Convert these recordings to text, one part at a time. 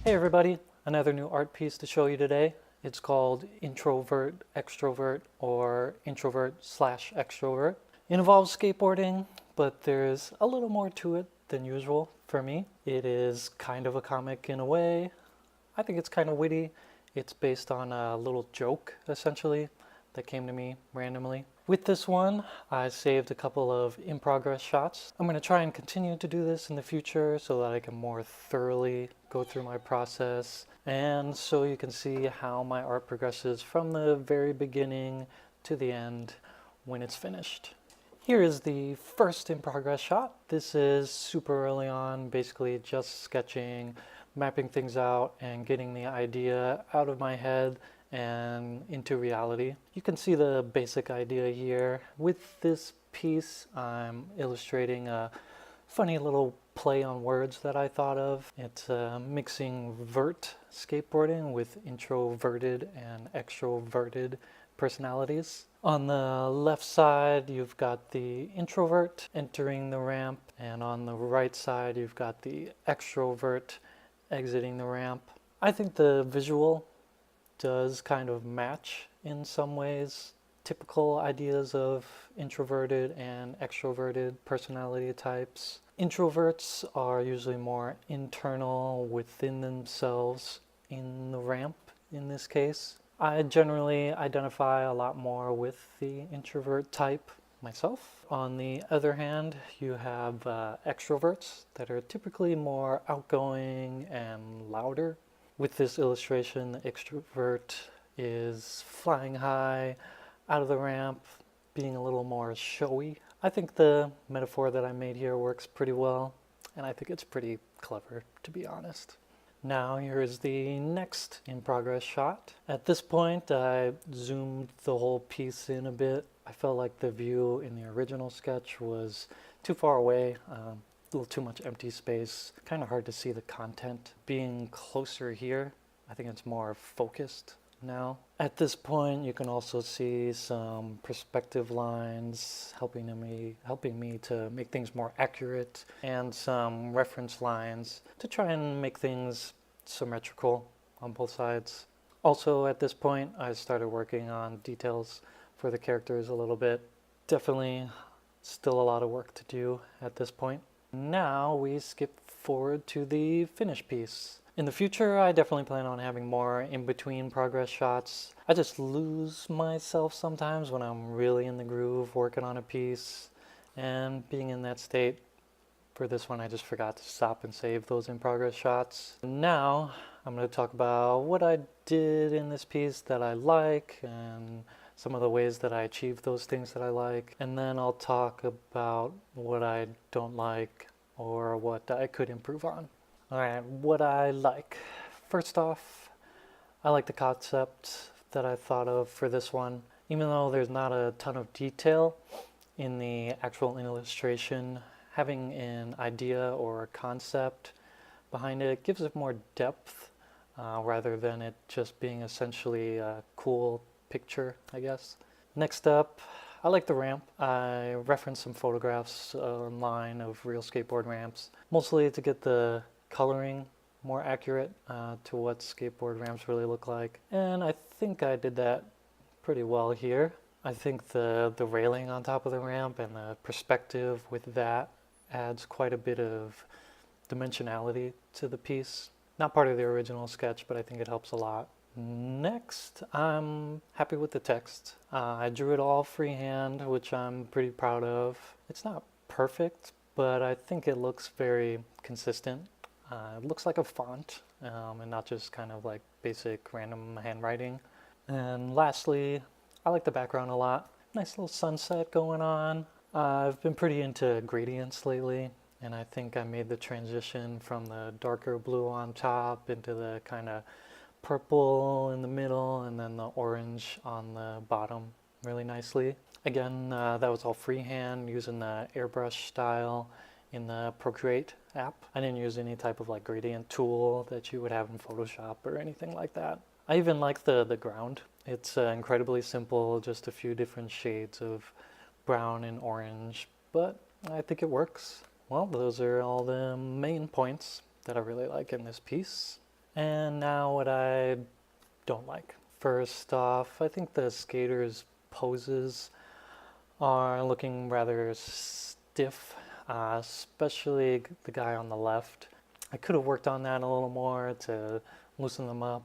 Hey everybody, another new art piece to show you today. It's called Introvert, Extrovert, or Introvert/Extrovert. It involves skateboarding, but there's a little more to it than usual for me. It is kind of a comic in a way. I think it's kind of witty. It's based on a little joke, essentially, that came to me randomly. With this one, I saved a couple of in-progress shots. I'm going to try and continue to do this in the future so that I can more thoroughly go through my process and so you can see how my art progresses from the very beginning to the end when it's finished. Here is the first in-progress shot. This is super early on, basically just sketching, mapping things out, and getting the idea out of my head and into reality. You can see the basic idea here. With this piece, I'm illustrating a funny little play on words that I thought of. It's mixing vert skateboarding with introverted and extroverted personalities. On the left side, you've got the introvert entering the ramp, and on the right side, you've got the extrovert exiting the ramp. I think the visual does kind of match in some ways typical ideas of introverted and extroverted personality types. Introverts are usually more internal within themselves in the ramp in this case. I generally identify a lot more with the introvert type myself. On the other hand, you have extroverts that are typically more outgoing and louder. With this illustration, the extrovert is flying high out of the ramp, being a little more showy. I think the metaphor that I made here works pretty well, and I think it's pretty clever, to be honest. Now here is the next in-progress shot. At this point, I zoomed the whole piece in a bit. I felt like the view in the original sketch was too far away. A little too much empty space, kind of hard to see the content. Being closer here, I think it's more focused now. At this point, you can also see some perspective lines helping me to make things more accurate, and some reference lines to try and make things symmetrical on both sides. Also, at this point, I started working on details for the characters a little bit. Definitely still a lot of work to do at this point. Now we skip forward to the finished piece. In the future, I definitely plan on having more in-between progress shots. I just lose myself sometimes when I'm really in the groove working on a piece, and being in that state, for this one I just forgot to stop and save those in-progress shots. Now I'm going to talk about what I did in this piece that I like and some of the ways that I achieved those things that I like, and then I'll talk about what I don't like or what I could improve on. Alright, what I like. First off, I like the concept that I thought of for this one. Even though there's not a ton of detail in the actual illustration, having an idea or a concept behind it gives it more depth rather than it just being essentially a cool picture, I guess. Next up, I like the ramp. I referenced some photographs online of real skateboard ramps, mostly to get the coloring more accurate to what skateboard ramps really look like. And I think I did that pretty well here. I think the railing on top of the ramp and the perspective with that adds quite a bit of dimensionality to the piece. Not part of the original sketch, but I think it helps a lot. Next, I'm happy with the text. I drew it all freehand, which I'm pretty proud of. It's not perfect, but I think it looks very consistent. It looks like a font and not just kind of like basic random handwriting. And lastly, I like the background a lot. Nice little sunset going on. I've been pretty into gradients lately, and I think I made the transition from the darker blue on top into the kind of purple in the middle and then the orange on the bottom really nicely. Again, that was all freehand using the airbrush style in the Procreate app. I didn't use any type of like gradient tool that you would have in Photoshop or anything like that. I even like the ground. It's incredibly simple, just a few different shades of brown and orange, but I think it works. Well, those are all the main points that I really like in this piece. And now what I don't like. First off, I think the skaters' poses are looking rather stiff, especially the guy on the left. I could have worked on that a little more to loosen them up,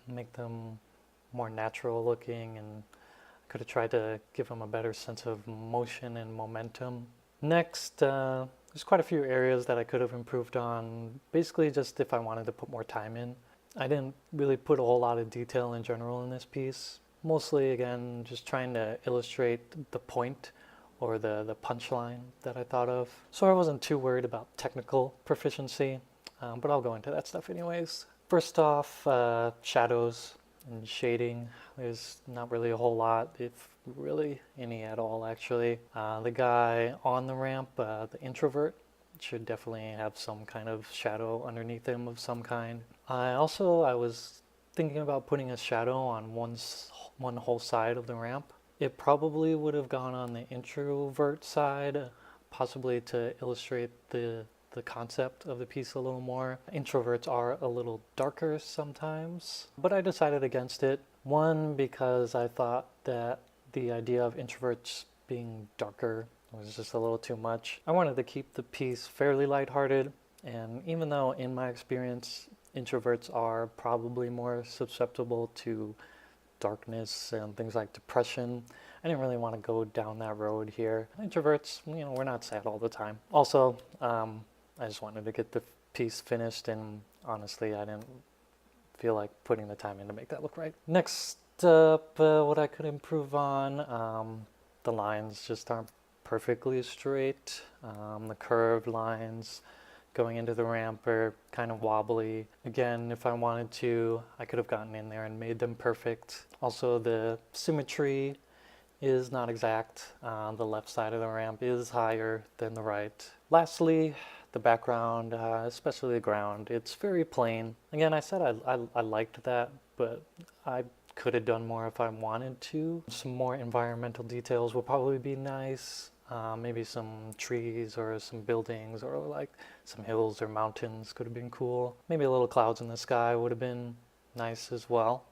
make them more natural looking, and could have tried to give them a better sense of motion and momentum. Next, there's quite a few areas that I could have improved on, basically just if I wanted to put more time in. I didn't really put a whole lot of detail in general in this piece. Mostly, again, just trying to illustrate the point or the punchline that I thought of. So I wasn't too worried about technical proficiency, but I'll go into that stuff anyways. First off, shadows and shading. There's not really a whole lot, if really any at all, actually. The guy on the ramp, the introvert, should definitely have some kind of shadow underneath him of some kind. I was thinking about putting a shadow on one whole side of the ramp. It probably would have gone on the introvert side, possibly to illustrate the concept of the piece a little more. Introverts are a little darker sometimes, but I decided against it. One, because I thought that the idea of introverts being darker was just a little too much. I wanted to keep the piece fairly lighthearted, and even though in my experience introverts are probably more susceptible to darkness and things like depression, I didn't really want to go down that road here. Introverts, we're not sad all the time. Also, I just wanted to get the piece finished, and honestly, I didn't feel like putting the time in to make that look right. Next up, what I could improve on, the lines just aren't perfectly straight. The curved lines going into the ramp are kind of wobbly. Again, if I wanted to, I could have gotten in there and made them perfect. Also, the symmetry is not exact. The left side of the ramp is higher than the right. Lastly, the background, especially the ground, it's very plain. Again, I said I liked that, but I could have done more if I wanted to. Some more environmental details would probably be nice. Maybe some trees or some buildings or like some hills or mountains could have been cool. Maybe a little clouds in the sky would have been nice as well.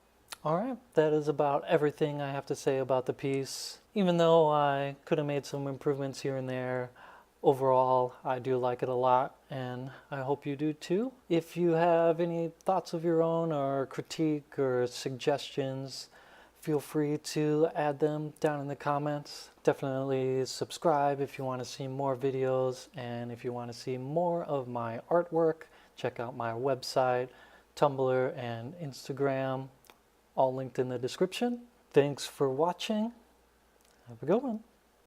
Alright, that is about everything I have to say about the piece. Even though I could have made some improvements here and there, overall I do like it a lot, and I hope you do too. If you have any thoughts of your own or critique or suggestions, feel free to add them down in the comments. Definitely subscribe if you want to see more videos, and if you want to see more of my artwork, check out my website, Tumblr, and Instagram, all linked in the description. Thanks for watching. Have a good one.